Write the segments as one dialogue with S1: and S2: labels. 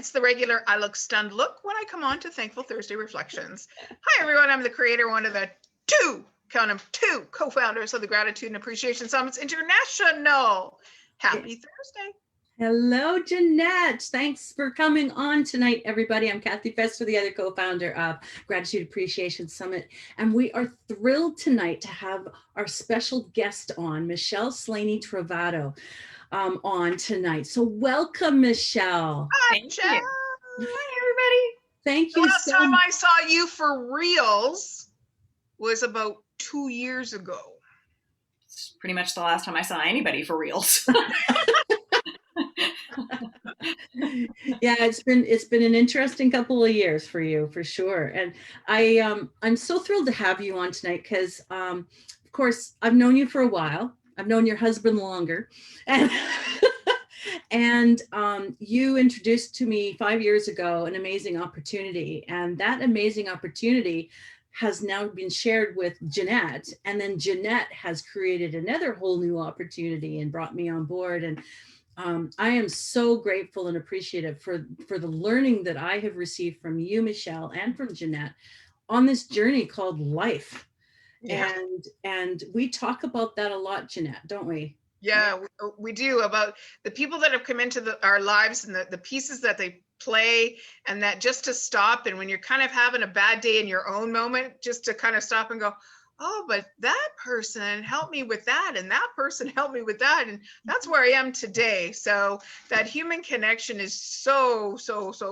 S1: It's the regular I look stunned look when I come on to Thankful Thursday Reflections. Hi, everyone. I'm the creator, one of the count them, two co-founders of the Gratitude and Appreciation Summits International. Happy Thursday.
S2: Hello, Jeanette. Thanks for coming on tonight, everybody. I'm Kathy Fester, the other co-founder of Gratitude Appreciation Summit. And we are thrilled tonight to have our special guest on, Michelle Slaney-Trovato, on tonight. So welcome, Michelle.
S1: Hi,
S3: Thank
S1: Michelle.
S3: you. Hi, everybody.
S2: Thank
S1: The
S2: you
S1: last
S2: so
S1: time
S2: much.
S1: I saw you for reals was about 2 years ago.
S3: It's pretty much the last time I saw anybody for reals.
S2: Yeah, it's been an interesting couple of years for you, for sure. And I'm so thrilled to have you on tonight because of course I've known you for a while. I've known your husband longer, and and you introduced to me 5 years ago an amazing opportunity, and that amazing opportunity has now been shared with Jeanette, and then Jeanette has created another whole new opportunity and brought me on board. And I am so grateful and appreciative for the learning that I have received from you, Michelle, and from Jeanette on this journey called life.
S1: Yeah.
S2: And we talk about that a lot, Jeanette, don't we?
S1: Yeah, we do, about the people that have come into our lives and the pieces that they play, and that just to stop, and when you're kind of having a bad day in your own moment, just to kind of stop and go, oh, but that person helped me with that, and that person helped me with that, and that's where I am today. So that human connection is so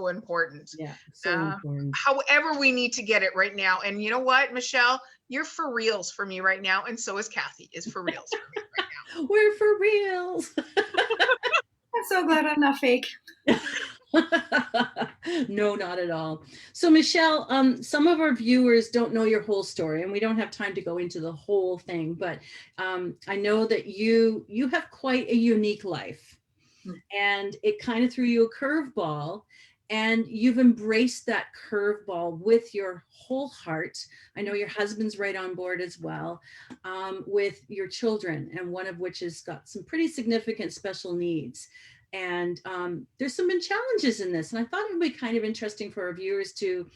S1: important.
S2: Yeah, so important.
S1: However, we need to get it right now. And you know what, Michelle, you're for reals for me right now, and so is Kathy is for reals for me right now.
S2: We're for reals.
S3: I'm so glad I'm not fake.
S2: No, not at all. So Michelle, some of our viewers don't know your whole story, and we don't have time to go into the whole thing, but I know that you have quite a unique life, and it kind of threw you a curveball, and you've embraced that curveball with your whole heart. I know your husband's right on board as well, with your children, and one of which has got some pretty significant special needs. And there's some been challenges in this. And I thought it would be kind of interesting for our viewers to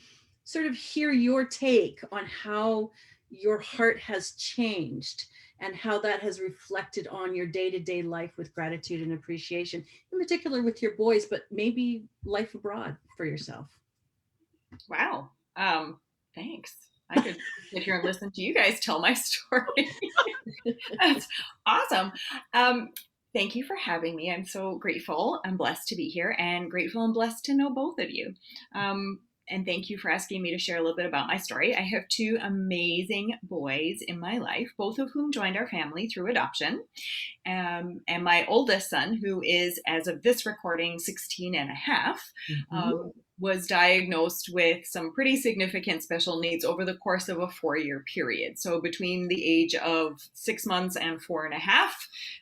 S2: sort of hear your take on how your heart has changed and how that has reflected on your day-to-day life with gratitude and appreciation, in particular with your boys, but maybe life abroad for yourself.
S3: Wow. Thanks. I could sit here and listen to you guys tell my story. That's awesome. Thank you for having me. I'm so grateful and blessed to be here, and grateful and blessed to know both of you. And thank you for asking me to share a little bit about my story. I have two amazing boys in my life, both of whom joined our family through adoption. And my oldest son, who is, as of this recording, 16 and a half, was diagnosed with some pretty significant special needs over the course of a 4-year period. So between the age of 6 months and 4.5,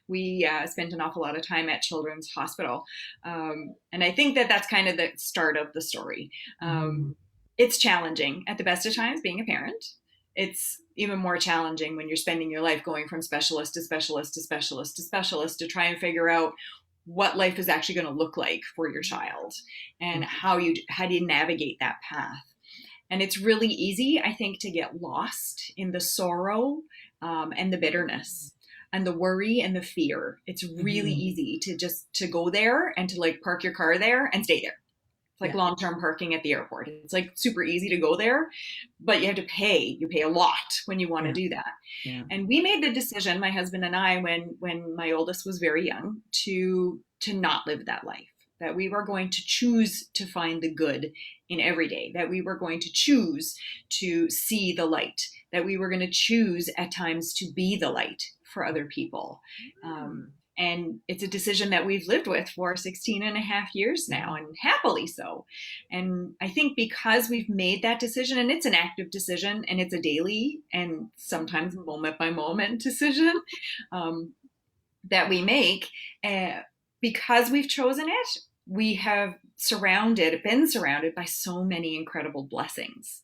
S3: we spent an awful lot of time at Children's Hospital. And I think that that's kind of the start of the story. It's challenging at the best of times being a parent. It's even more challenging when you're spending your life going from specialist to specialist to specialist to specialist to try and figure out what life is actually going to look like for your child, and how do you navigate that path. And it's really easy, I think, to get lost in the sorrow and the bitterness and the worry and the fear. It's really easy to go there and to like park your car there and stay there. It's like long-term parking at the airport. It's like super easy to go there, but you have to pay. You pay a lot when you want to do that. Yeah. And we made the decision, my husband and I, when my oldest was very young, to not live that life. That we were going to choose to find the good in every day. That we were going to choose to see the light. That we were going to choose at times to be the light for other people. And it's a decision that we've lived with for 16 and a half years now, and happily so. And I think because we've made that decision, and it's an active decision, and it's a daily and sometimes moment by moment decision that we make, because we've chosen it, we have been surrounded by so many incredible blessings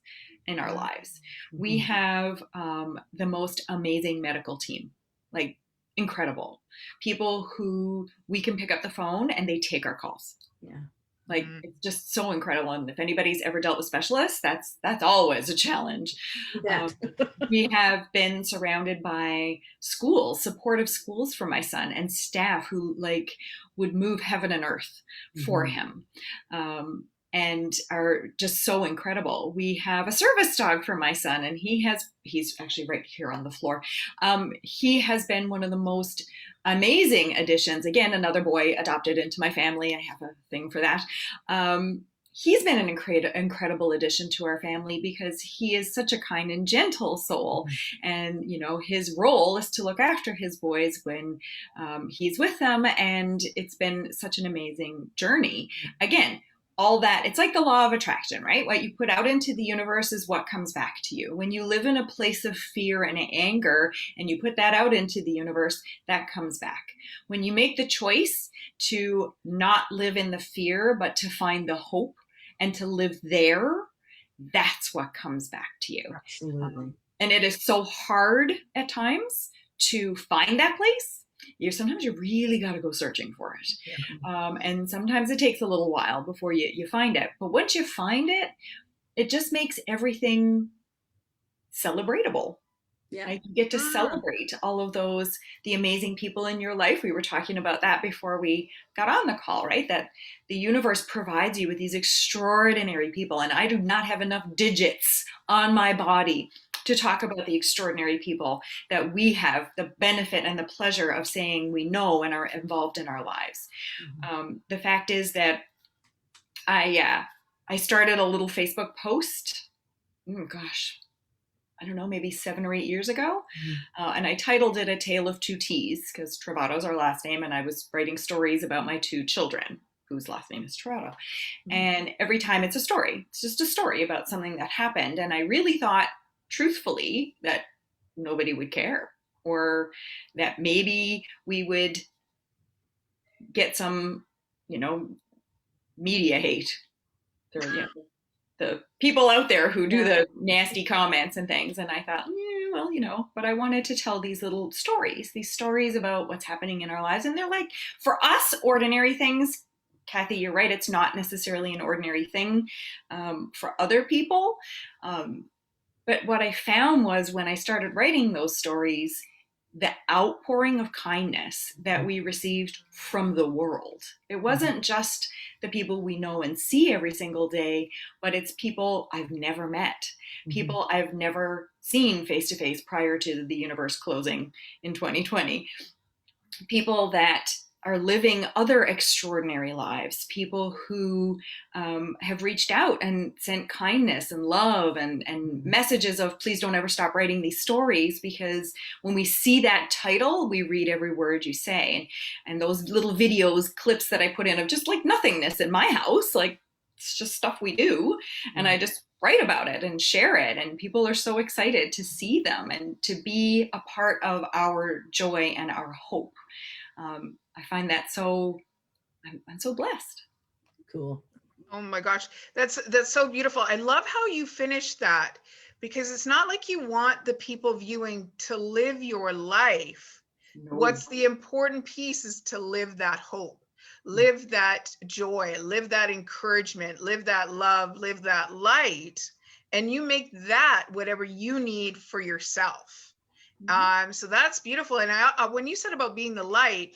S3: in our lives. We have the most amazing medical team, like incredible people who we can pick up the phone and they take our calls.
S2: Yeah.
S3: Like, it's just so incredible. And if anybody's ever dealt with specialists, that's always a challenge.
S2: Yeah.
S3: We have been surrounded by schools, supportive schools for my son, and staff who like would move heaven and earth for him. And are just so incredible. We have a service dog for my son, and he's actually right here on the floor. He has been one of the most amazing additions. Again, another boy adopted into my family. I have a thing for that. He's been an incredible addition to our family because he is such a kind and gentle soul. And, you know, his role is to look after his boys when he's with them. And it's been such an amazing journey. Again, all that, it's like the law of attraction, right? What you put out into the universe is what comes back to you. When you live in a place of fear and anger and you put that out into the universe, that comes back. When you make the choice to not live in the fear, but to find the hope and to live there, that's what comes back to you.
S2: Absolutely.
S3: And it is so hard at times to find that place. Sometimes you really got to go searching for it. Yeah. And sometimes it takes a little while before you find it. But once you find it, it just makes everything celebratable. Yeah. Like you get to celebrate all of the amazing people in your life. We were talking about that before we got on the call, right? That the universe provides you with these extraordinary people. And I do not have enough digits on my body to talk about the extraordinary people that we have the benefit and the pleasure of saying we know and are involved in our lives. The fact is that I started a little Facebook post, I don't know, maybe 7 or 8 years ago. And I titled it A Tale of Two T's because Travato's our last name. And I was writing stories about my 2 children whose last name is Travato. And every time it's a story. It's just a story about something that happened. And I really thought, truthfully, that nobody would care, or that maybe we would get some, media hate. There are, the people out there who do the nasty comments and things. And I thought, but I wanted to tell these little stories, about what's happening in our lives. And they're like, for us, ordinary things. Kathy, you're right. It's not necessarily an ordinary thing for other people. But what I found was when I started writing those stories, the outpouring of kindness that we received from the world. It wasn't just the people we know and see every single day, but it's people I've never met, people I've never seen face to face prior to the universe closing in 2020, people that are living other extraordinary lives, people who have reached out and sent kindness and love and messages of please don't ever stop writing these stories, because when we see that title, we read every word you say. And those little videos, clips that I put in of just like nothingness in my house, like it's just stuff we do. And I just write about it and share it. And people are so excited to see them and to be a part of our joy and our hope. I find that I'm so blessed.
S2: Cool.
S1: Oh my gosh, that's so beautiful. I love how you finished that, because it's not like you want the people viewing to live your life. No. What's the important piece is to live that hope, live that joy, live that encouragement, live that love, live that light, and you make that whatever you need for yourself. So that's beautiful. And when you said about being the light,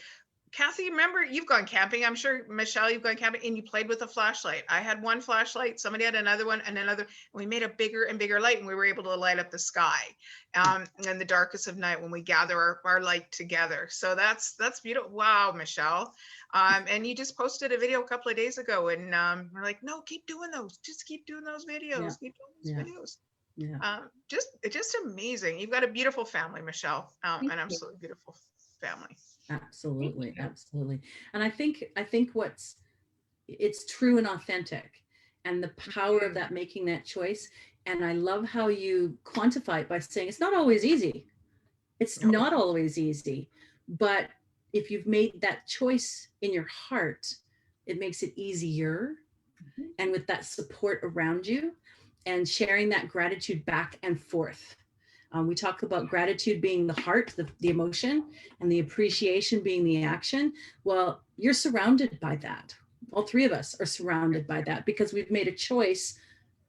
S1: Kathy, remember you've gone camping. I'm sure, Michelle, you've gone camping and you played with a flashlight. I had one flashlight, somebody had another one and another. And we made a bigger and bigger light and we were able to light up the sky in the darkest of night when we gather our light together. So that's beautiful. Wow, Michelle. And you just posted a video a couple of days ago and we're like, no, keep doing those. Just keep doing those videos. Keep doing those videos. Yeah. Just amazing. You've got a beautiful family, Michelle, and absolutely beautiful family.
S2: Absolutely. And I think it's true and authentic, and the power of that, making that choice. And I love how you quantify it by saying it's not always easy. Not always easy, but if you've made that choice in your heart, it makes it easier. And with that support around you and sharing that gratitude back and forth. We talk about gratitude being the heart, the emotion, and the appreciation being the action. Well, you're surrounded by that. All three of us are surrounded by that because we've made a choice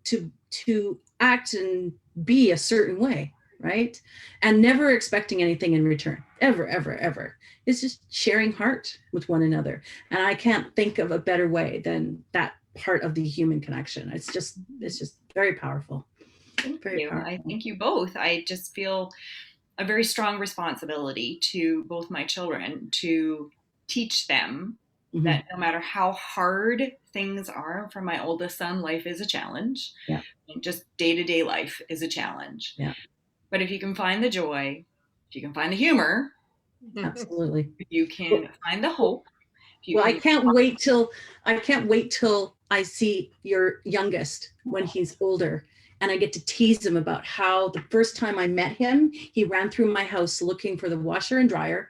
S2: to act and be a certain way, right? And never expecting anything in return, ever, ever, ever. It's just sharing heart with one another. And I can't think of a better way than that part of the human connection. It's just very powerful.
S3: Thank
S2: Very
S3: you.
S2: powerful.
S3: I thank you both. I just feel a very strong responsibility to both my children to teach them that no matter how hard things are, for my oldest son, life is a challenge.
S2: Yeah.
S3: And just day-to-day life is a challenge.
S2: Yeah.
S3: But if you can find the joy, if you can find the humor,
S2: Absolutely.
S3: if you can find the hope.
S2: Well, I can't wait till I see your youngest when he's older, and I get to tease him about how the first time I met him, he ran through my house looking for the washer and dryer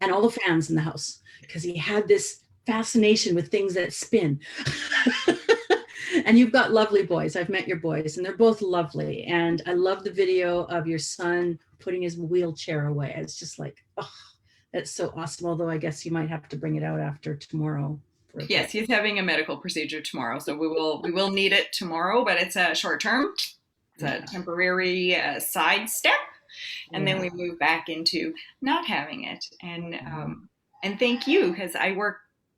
S2: and all the fans in the house because he had this fascination with things that spin. And you've got lovely boys. I've met your boys and they're both lovely. And I love the video of your son putting his wheelchair away. It's just like, oh, that's so awesome. Although I guess you might have to bring it out after tomorrow.
S3: Yes, he's having a medical procedure tomorrow. So we will need it tomorrow, but it's a short term. It's a temporary side step. And then we move back into not having it. And thank you, because I work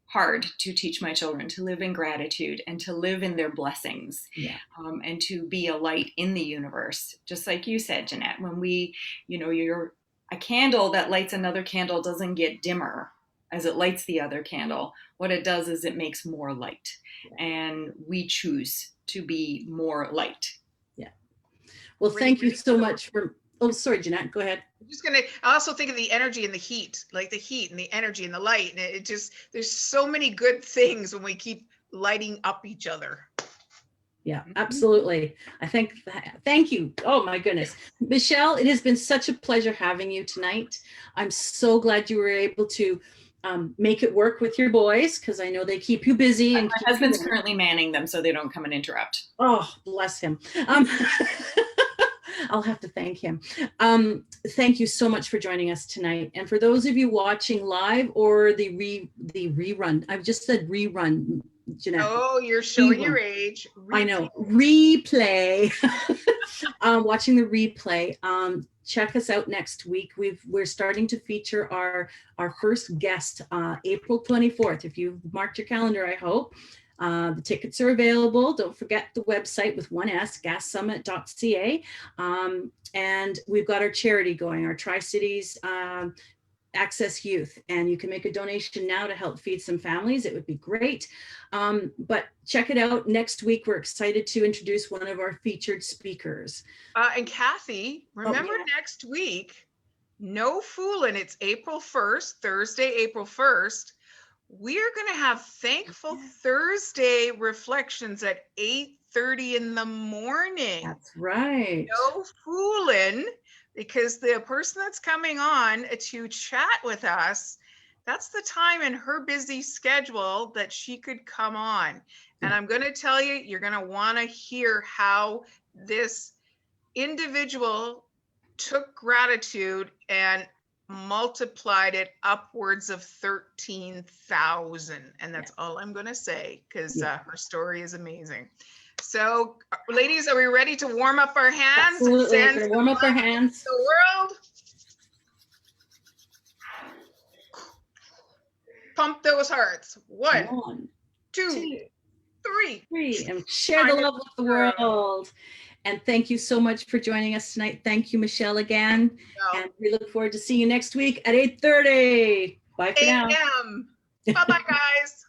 S3: hard to teach my children to live in gratitude and to live in their blessings, and to be a light in the universe. Just like you said, Jeanette, when you're a candle that lights another candle doesn't get dimmer as it lights the other candle. What it does is it makes more light, and we choose to be more light.
S2: Yeah. Well, thank you so much for, oh, sorry, Jeanette, go ahead.
S1: I also think of the energy and the heat, like the heat and the energy and the light. And it just, there's so many good things when we keep lighting up each other.
S2: Yeah, absolutely. Thank you. Oh my goodness. Michelle, it has been such a pleasure having you tonight. I'm so glad you were able to make it work with your boys, because I know they keep you busy. And
S3: my husband's currently manning them so they don't come and interrupt.
S2: Oh, bless him. I'll have to thank him. Thank you so much for joining us tonight. And for those of you watching live or the rerun, I've just said rerun, Jeanette.
S1: Oh, you're showing your age.
S2: Replay. I know. Replay. Watching the replay. Check us out next week. We're starting to feature our first guest, April 24th. If you've marked your calendar, I hope. The tickets are available. Don't forget the website with one S, gassummit.ca. And we've got our charity going, our Tri-Cities Access Youth. And you can make a donation now to help feed some families. It would be great. But check it out. Next week, we're excited to introduce one of our featured speakers.
S1: And Kathy, remember next week, no fooling, it's April 1st, Thursday, April 1st. We are going to have Thankful Thursday reflections at 8:30 in the morning.
S2: That's right.
S1: No fooling, because the person that's coming on to chat with us, that's the time in her busy schedule that she could come on. And I'm going to tell you, you're going to want to hear how this individual took gratitude and multiplied it upwards of 13,000. And that's all I'm going to say, because her story is amazing. So ladies, are we ready to warm up our hands?
S2: Absolutely. We're going to warm up our hands.
S1: The world. Pump those hearts. One, two, three.
S2: And share the love with the world. And thank you so much for joining us tonight. Thank you, Michelle, again. And we look forward to seeing you next week at 8:30. Bye for now.
S1: 8 a.m. Bye-bye, guys.